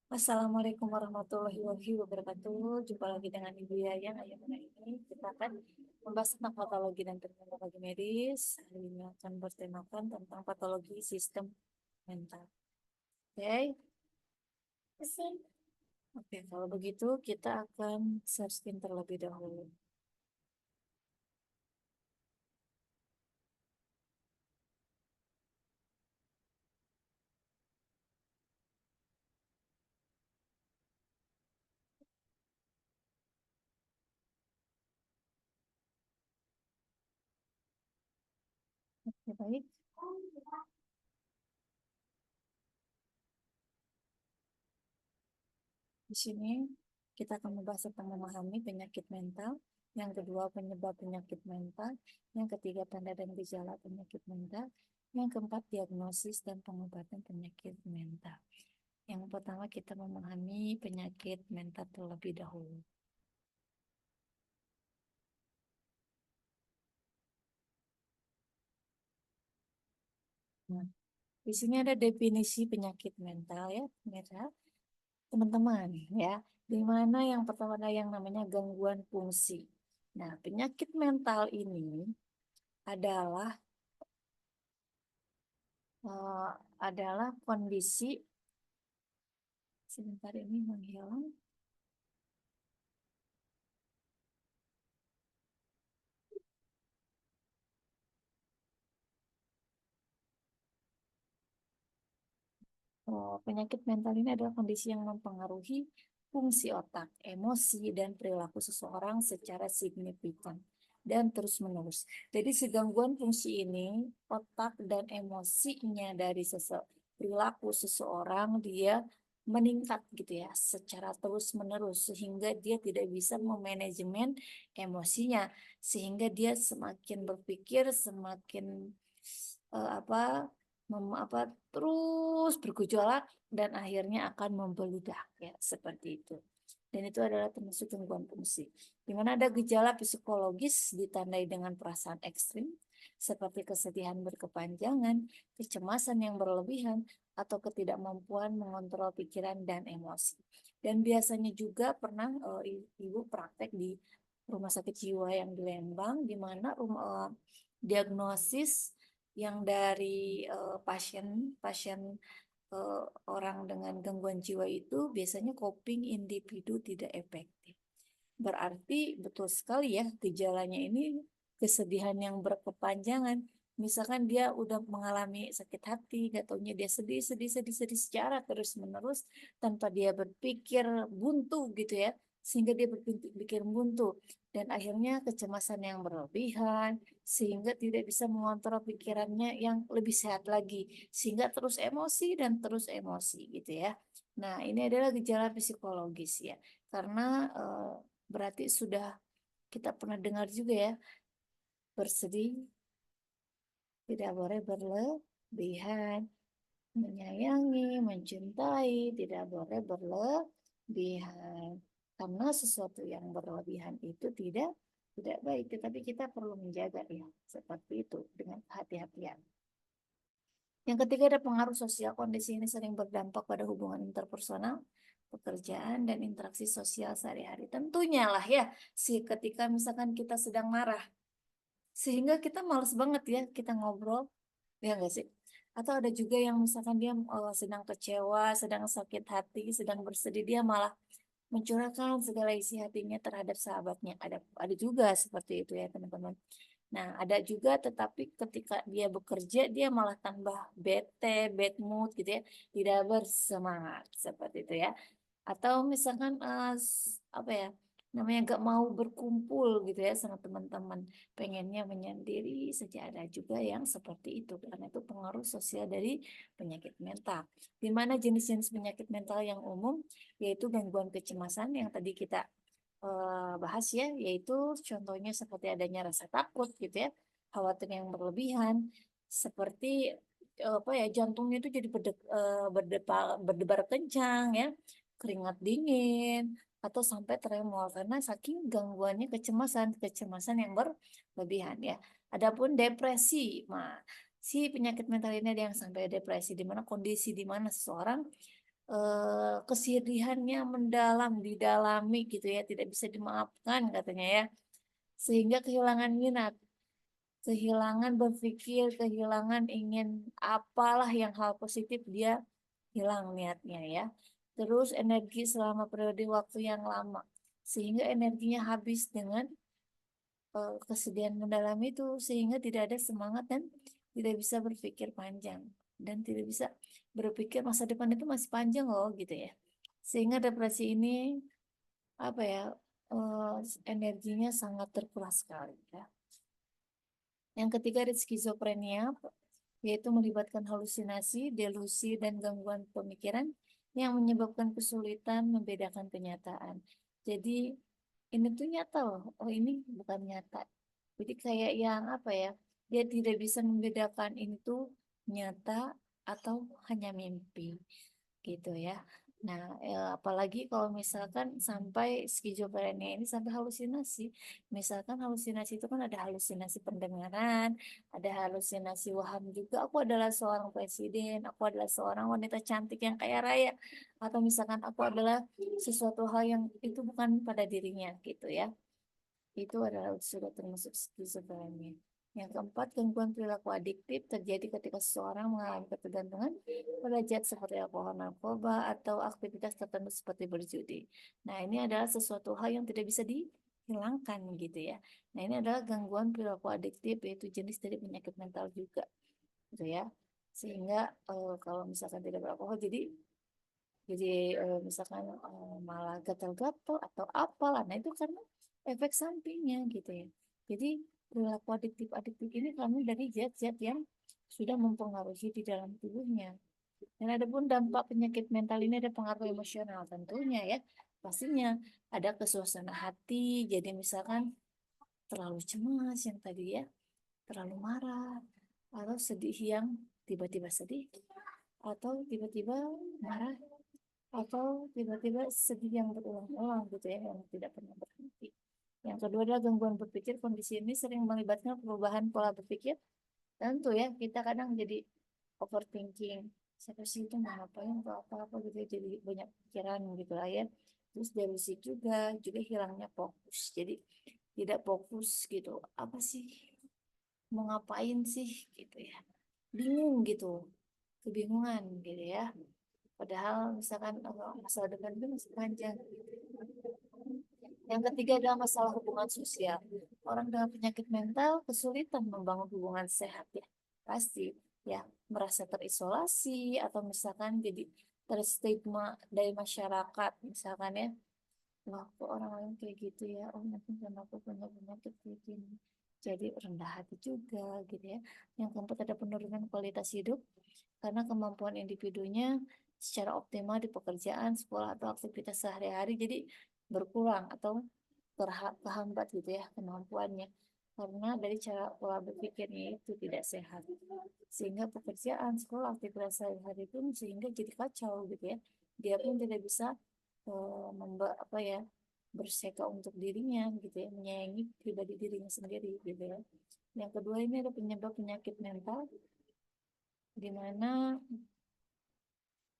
Assalamualaikum warahmatullahi wabarakatuh. Jumpa lagi dengan Ibu Yayan. Ini kita akan membahas tentang patologi dan terminologi medis. Hari ini akan bertemakan tentang patologi sistem mental. Oke, Oke, kalau begitu kita akan searching terlebih dahulu. Oke, baik. Di sini kita akan membahas tentang memahami penyakit mental. Yang kedua, penyebab penyakit mental. Yang ketiga, tanda dan gejala penyakit mental. Yang keempat, diagnosis dan pengobatan penyakit mental. Yang pertama, kita memahami penyakit mental terlebih dahulu. Nah, di sini ada definisi penyakit mental ya, pemirsa. Teman-teman ya, di mana yang pertama ada yang namanya gangguan fungsi. Nah, penyakit mental ini adalah eh, adalah kondisi sebentar ini menghilang. Penyakit mental ini adalah kondisi yang mempengaruhi fungsi otak, emosi, dan perilaku seseorang secara signifikan dan terus-menerus. Jadi, segangguan fungsi ini, otak dan emosinya dari perilaku seseorang dia meningkat gitu ya, secara terus-menerus sehingga dia tidak bisa memanajemen emosinya, sehingga dia semakin berpikir, semakin apa apa terus bergejolak dan akhirnya akan membeludak ya seperti itu. Dan itu adalah termasuk gangguan fungsi. Di mana ada gejala psikologis ditandai dengan perasaan ekstrim seperti kesedihan berkepanjangan, kecemasan yang berlebihan, atau ketidakmampuan mengontrol pikiran dan emosi. Dan biasanya juga pernah ibu praktek di rumah sakit jiwa yang di Lembang, di mana diagnosis yang dari pasien pasien eh, orang dengan gangguan jiwa itu biasanya coping individu tidak efektif. Berarti betul sekali ya gejalanya ini kesedihan yang berkepanjangan. Misalkan dia udah mengalami sakit hati, gak taunya dia sedih, sedih, sedih, sedih secara terus-menerus tanpa dia berpikir buntu gitu ya. Sehingga dia berpikir buntu dan akhirnya kecemasan yang berlebihan sehingga tidak bisa mengontrol pikirannya yang lebih sehat lagi sehingga terus emosi dan terus emosi gitu ya. Nah, ini adalah gejala psikologis ya. Karena berarti sudah kita pernah dengar juga ya, bersedih tidak boleh berlebihan, menyayangi, mencintai tidak boleh berlebihan. Karena sesuatu yang berlebihan itu tidak baik, tetapi kita perlu menjaga ya, seperti itu dengan kehati-hatian. Yang ketiga ada pengaruh sosial. Kondisi ini sering berdampak pada hubungan interpersonal, pekerjaan, dan interaksi sosial sehari-hari. Tentunya lah ya, ketika misalkan kita sedang marah, sehingga kita males banget ya kita ngobrol, ya enggak sih? Atau ada juga yang misalkan dia sedang kecewa, sedang sakit hati, sedang bersedih, dia malah mencurahkan segala isi hatinya terhadap sahabatnya. Ada juga seperti itu ya teman-teman. Nah, ada juga tetapi ketika dia bekerja dia malah tambah bete, bad mood gitu ya, tidak bersemangat seperti itu ya. Atau misalkan apa ya? Namanya gak mau berkumpul gitu ya sama teman-teman, pengennya menyendiri saja, ada juga yang seperti itu karena itu pengaruh sosial dari penyakit mental. Di mana jenis-jenis penyakit mental yang umum yaitu gangguan kecemasan yang tadi kita bahas ya, yaitu contohnya seperti adanya rasa takut gitu ya, khawatir yang berlebihan, seperti apa ya jantungnya itu jadi berdebar kencang ya, keringat dingin atau sampai tremor karena saking gangguannya kecemasan yang berlebihan ya. Adapun depresi, si penyakit mental ini ada yang sampai depresi, di mana kondisi di mana seseorang kesedihannya mendalam, didalami gitu ya, tidak bisa dimaafkan katanya ya, sehingga kehilangan minat, kehilangan berpikir, kehilangan ingin apalah yang hal positif dia hilang niatnya ya. Terus energi selama periode waktu yang lama, sehingga energinya habis dengan kesedihan mendalam itu, sehingga tidak ada semangat dan tidak bisa berpikir panjang dan tidak bisa berpikir masa depan itu masih panjang loh gitu ya, sehingga depresi ini apa ya, eh, energinya sangat terkuras sekali ya. Yang ketiga ada skizofrenia, yaitu melibatkan halusinasi, delusi, dan gangguan pemikiran yang menyebabkan kesulitan membedakan kenyataan. Jadi ini tuh nyata loh, oh ini bukan nyata. Jadi kayak yang apa ya, dia tidak bisa membedakan ini tuh nyata atau hanya mimpi gitu ya. Nah, apalagi kalau misalkan sampai skizofrenia ini sampai halusinasi. Misalkan halusinasi itu kan ada halusinasi pendengaran, ada halusinasi waham juga. Aku adalah seorang presiden, aku adalah seorang wanita cantik yang kaya raya, atau misalkan aku adalah sesuatu hal yang itu bukan pada dirinya gitu ya. Itu adalah sudah termasuk skizofrenia. Yang keempat, gangguan perilaku adiktif terjadi ketika seseorang mengalami ketergantungan pada zat seperti alkohol, narkoba, atau aktivitas tertentu seperti berjudi. Nah, ini adalah sesuatu hal yang tidak bisa dihilangkan gitu ya. Nah, ini adalah gangguan perilaku adiktif, yaitu jenis dari penyakit mental juga gitu ya. Sehingga kalau misalkan tidak beralkohol, jadi misalkan malah gatal-gatal atau apalah, nah itu karena efek sampingnya gitu ya. Jadi perilaku adiktif ini karena dari zat-zat yang sudah mempengaruhi di dalam tubuhnya. Dan ada pun dampak penyakit mental ini ada pengaruh emosional tentunya ya, pastinya ada kesuasana hati. Jadi misalkan terlalu cemas yang tadi ya, terlalu marah, atau sedih yang tiba-tiba sedih, atau tiba-tiba marah, atau tiba-tiba sedih yang berulang-ulang gitu ya, yang tidak pernah berhenti. Yang kedua adalah gangguan berpikir. Kondisi ini sering melibatkan perubahan pola berpikir. Tentu ya, kita kadang jadi overthinking. Siapa sih itu mau ngapain atau apa-apa gitu ya, jadi banyak pikiran gitu lah ya. Terus delusi juga hilangnya fokus. Jadi tidak fokus gitu. Apa sih? Mau ngapain sih gitu ya. Bingung gitu. Kebingungan gitu ya. Padahal misalkan masa depan itu masih panjang. Yang ketiga adalah masalah hubungan sosial. Orang dengan penyakit mental kesulitan membangun hubungan sehat ya. Pasti ya merasa terisolasi atau misalkan jadi terstigma dari masyarakat misalkan ya. Wah, kok orang lain kayak gitu ya. Oh, nanti karena aku punya penyakit kayak gini. Jadi rendah hati juga gitu ya. Yang keempat ada penurunan kualitas hidup karena kemampuan individunya secara optimal di pekerjaan, sekolah, atau aktivitas sehari-hari jadi berkurang atau terhambat gitu ya kemampuannya karena dari cara pola berpikirnya itu tidak sehat, sehingga pekerjaan, sekolah, aktivitas sehari-hari pun sehingga jadi kacau gitu ya. Dia pun tidak bisa apa ya, berseka untuk dirinya gitu ya, menyayangi pribadi dirinya sendiri gitu ya. Yang kedua ini ada penyebab penyakit mental, di mana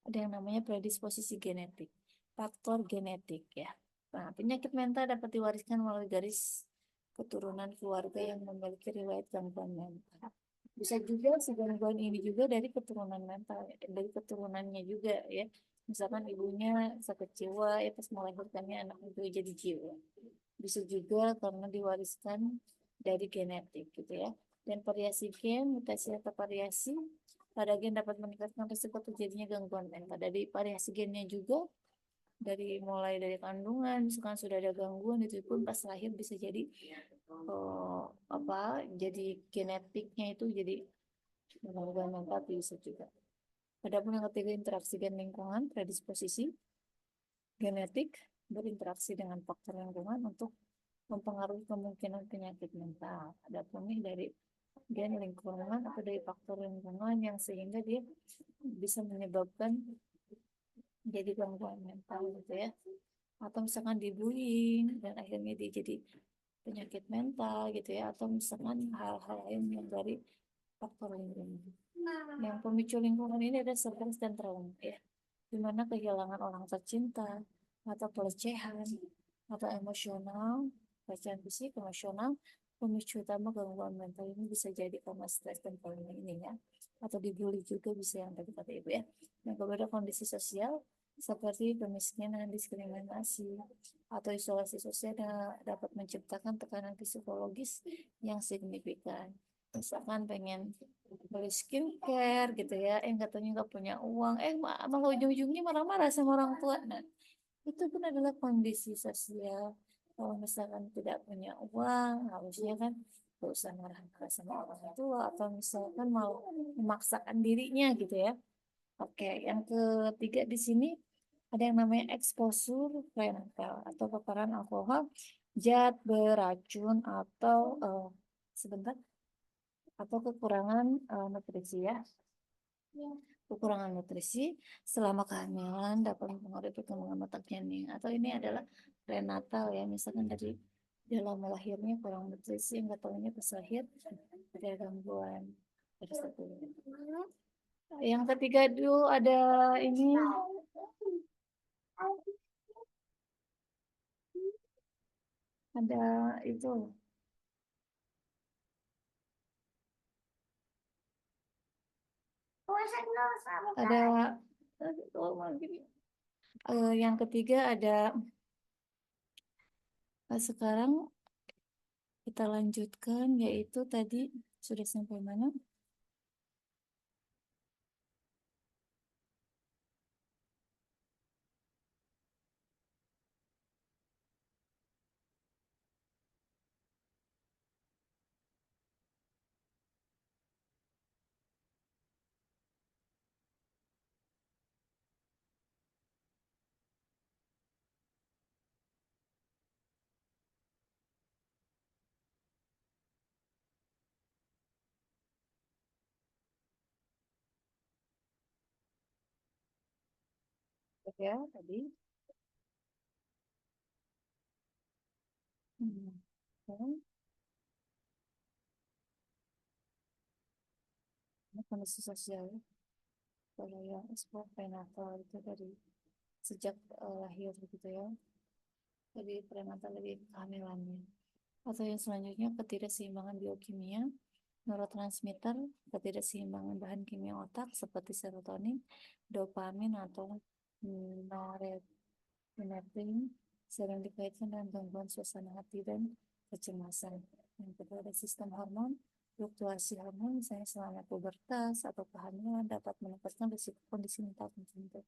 ada yang namanya predisposisi genetik, faktor genetik ya. Nah, penyakit mental dapat diwariskan melalui garis keturunan keluarga yang memiliki riwayat gangguan mental. Bisa juga si gangguan ini juga dari keturunan mental, dari keturunannya juga ya. Misalkan ibunya sakit jiwa, ya pas melahirkannya anak itu jadi jiwa. Bisa juga karena diwariskan dari genetik gitu ya. Dan variasi gen, mutasi atau variasi pada gen dapat meningkatkan risiko terjadinya gangguan mental. Dari variasi gennya juga, dari mulai dari kandungan, misalkan sudah ada gangguan itu pun pas lahir bisa jadi jadi genetiknya itu jadi gangguan mental bisa juga. Adapun yang ketiga interaksi gen lingkungan, predisposisi genetik berinteraksi dengan faktor lingkungan untuk mempengaruhi kemungkinan penyakit mental. Adapun nih dari gen lingkungan atau dari faktor lingkungan yang sehingga dia bisa menyebabkan jadi gangguan mental gitu ya. Atau misalkan dibullying dan akhirnya dia jadi penyakit mental gitu ya. Atau misalkan hal-hal lain yang dari faktor lingkungan. Yang pemicu lingkungan ini ada stres dan trauma ya, di mana kehilangan orang tercinta atau pelecehan atau emosional, pelecehan fisik, emosional, pemicu utama gangguan mental ini bisa jadi karena stres dan trauma ini ya, atau dibully juga bisa yang tadi kata ibu ya. Yang berbeda kondisi sosial seperti kemiskinan, diskriminasi, atau isolasi sosial dapat menciptakan tekanan psikologis yang signifikan. Misalkan pengen beli skincare gitu ya, katanya nggak punya uang, malah ujung-ujungnya marah-marah sama orang tua. Nah, itu pun adalah kondisi sosial. Kalau misalkan tidak punya uang, harusnya kan gak usah marah-marah sama orang tua, atau misalkan mau memaksakan dirinya gitu ya. Oke, yang ketiga di sini ada yang namanya exposure parental atau paparan alkohol, zat beracun atau sebentar atau kekurangan nutrisi ya. Kekurangan nutrisi selama kehamilan dapat mempengaruhi perkembangan otak janin, atau ini adalah prenatal ya, misalkan dari dalam lahirnya kurang nutrisi, nggak tahunya pas lahir ada gangguan tersebut. Yang ketiga dulu ada ini, ada itu, ada yang ketiga ada sekarang kita lanjutkan, yaitu tadi sudah sampai mana? Ya tadi. Hmm. Sekarang, ini kondisi sosial kalau yang ekspor prenatal itu dari sejak lahir gitu ya, dari prenatal dari kehamilannya. Atau yang selanjutnya ketidakseimbangan biokimia, neurotransmitter, ketidakseimbangan bahan kimia otak seperti serotonin, dopamin atau norepinephrine sering dikaitkan dengan gangguan suasana hati dan kecemasan. Yang kedua ada sistem hormon, fluktuasi hormon misalnya selama pubertas atau kehamilan dapat meningkatkan risiko kondisi mental tertentu.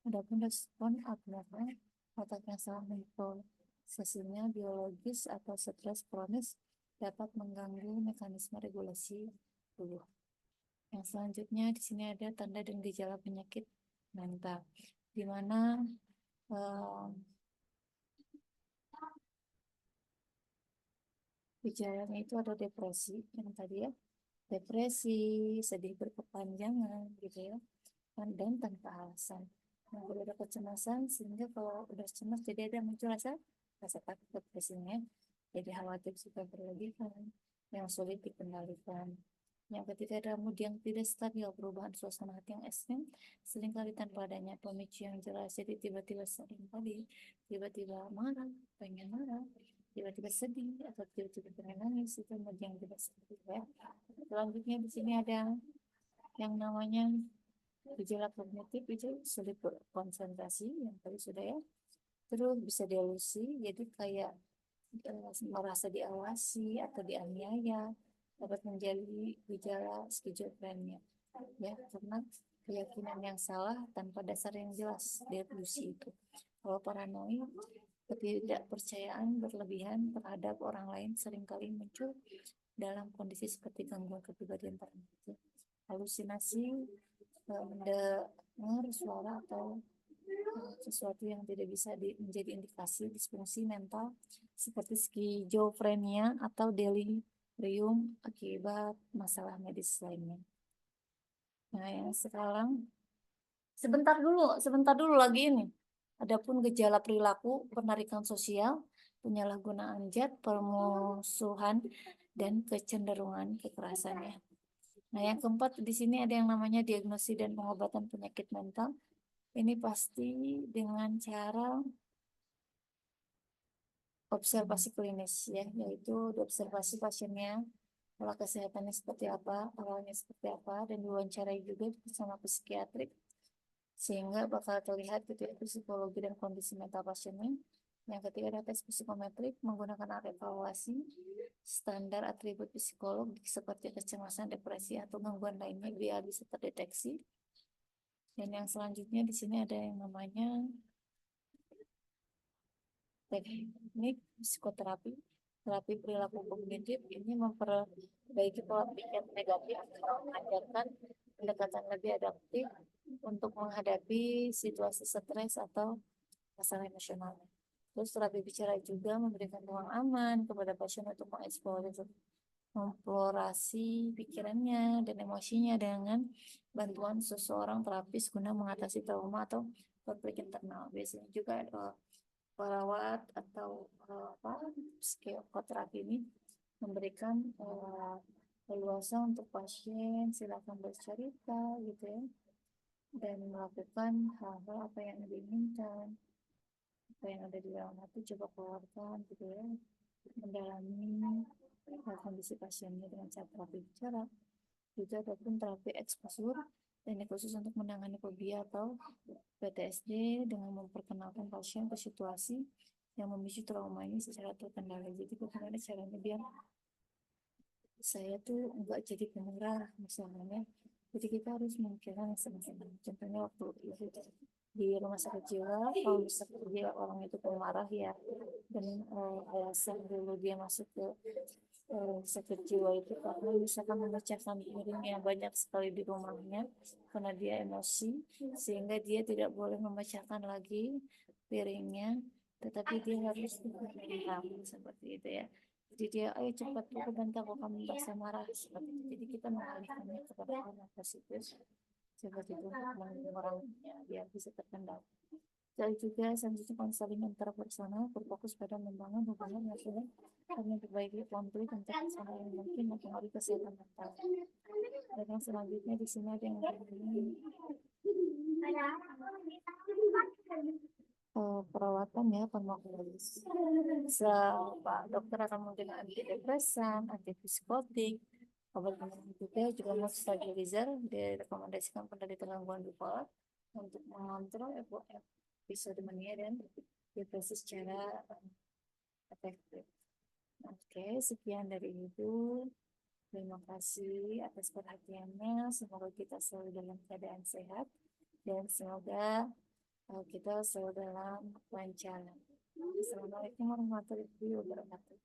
Adapun respon abnormal otak yang salah memprosesinya biologis atau stres kronis dapat mengganggu mekanisme regulasi tubuh. Yang selanjutnya di sini ada tanda dan gejala penyakit mental, di mana eh, gejalanya itu ada depresi yang tadi ya, depresi, sedih berkepanjangan gitu ya, dan tanpa alasan. Nah, kalau ada kecemasan, sehingga kalau udah cemas jadi ada muncul rasa takut, depresinya, jadi khawatir juga berlebihan, yang sulit dikendalikan. Yang ketiga ada mood yang tidak stabil, perubahan suasana hati yang ekstrem, seringkali tanpa adanya pemicu yang jelas. Jadi tiba-tiba seringkali tiba-tiba marah, pengen marah, tiba-tiba sedih, atau tiba-tiba pengen nangis, itu mood yang tidak stabil ya. Selanjutnya di sini ada yang namanya gejala kognitif, itu sulit berkonsentrasi yang tadi sudah ya. Terus bisa delusi, jadi kayak merasa diawasi atau dianiaya, dapat menjadi gejala skizofrenia ya, karena keyakinan yang salah tanpa dasar yang jelas, delusi itu. Kalau paranoid, ketidakpercayaan berlebihan terhadap orang lain seringkali muncul dalam kondisi seperti gangguan kepribadian tertentu. Halusinasi, mendengar suara atau sesuatu yang tidak bisa menjadi indikasi disfungsi mental seperti skizofrenia atau delirium akibat masalah medis lainnya. Nah, yang sekarang sebentar dulu lagi ini. Adapun gejala perilaku, penarikan sosial, penyalahgunaan zat, permusuhan, dan kecenderungan kekerasannya. Nah, yang keempat di sini ada yang namanya diagnosis dan pengobatan penyakit mental. Ini pasti dengan cara observasi klinis ya, yaitu diobservasi pasiennya, pola kesehatannya seperti apa, awalnya seperti apa, dan diwawancarai juga bersama psikiatrik sehingga bakal terlihat gitu ya psikologi dan kondisi mental pasiennya. Yang ketiga ada tes psikometrik menggunakan alat evaluasi standar atribut psikolog seperti kecemasan, depresi, atau gangguan lainnya biar bisa terdeteksi. Dan yang selanjutnya di sini ada yang namanya teknik psikoterapi, terapi perilaku kognitif ini memperbaiki pola pikir negatif atau mengajarkan pendekatan lebih adaptif untuk menghadapi situasi stres atau masalah emosional. Terus terapi bicara juga memberikan ruang aman kepada pasien untuk mengeksplorasi pikirannya dan emosinya dengan bantuan seseorang terapis guna mengatasi trauma atau konflik internal. Biasanya juga perawat atau apa psikoterapi ini memberikan leluasa untuk pasien silakan bercerita gitu ya dan melakukan hal-hal apa yang diinginkan, apa yang ada di dalam hati coba keluarkan gitu ya, mendalami kondisi pasiennya dengan cara terapi bicara. Juga ataupun terapi eksposur teknik khusus untuk menangani fobia atau PTSD dengan memperkenalkan pasien ke situasi yang memicu trauma ini secara terkendali. Jadi bagaimana caranya biar saya tuh nggak jadi penyerah misalnya. Jadi kita harus memikirkan sama-sama. Contohnya waktu itu di rumah sakit jiwa, kalau misalnya dia orang itu pemarah ya, dan alasan dulu dia masuk ke sakit jiwa itu karena misalkan memecahkan piring yang banyak sekali di rumahnya karena dia emosi sehingga dia tidak boleh memecahkan lagi piringnya tetapi dia harus diam seperti itu ya, jadi dia ayo cepat buku bentar kok kamu merasa marah seperti itu, jadi kita mengalihkannya kepada hal yang positif seperti itu untuk menguranginya biar bisa terkendali. Dan juga selanjutnya konseling interpersonal berfokus pada membangun hubungan yang sehat dan memperbaiki konflik antar personal yang mungkin mempengaruhi kesehatan mental. Dan yang selanjutnya di sini ada yang perawatan ya farmakologis. Pak dokter akan memberikan antidepresan, antipsikotik, obat penenang juga stabilizer direkomendasikan pada gangguan bipolar untuk mengontrol episode mania dan depresi secara efektif. Oke, sekian dari Ibu. Terima kasih atas perhatiannya. Semoga kita selalu dalam keadaan sehat dan semoga kita selalu dalam kelancaran. Assalamualaikum warahmatullahi wabarakatuh.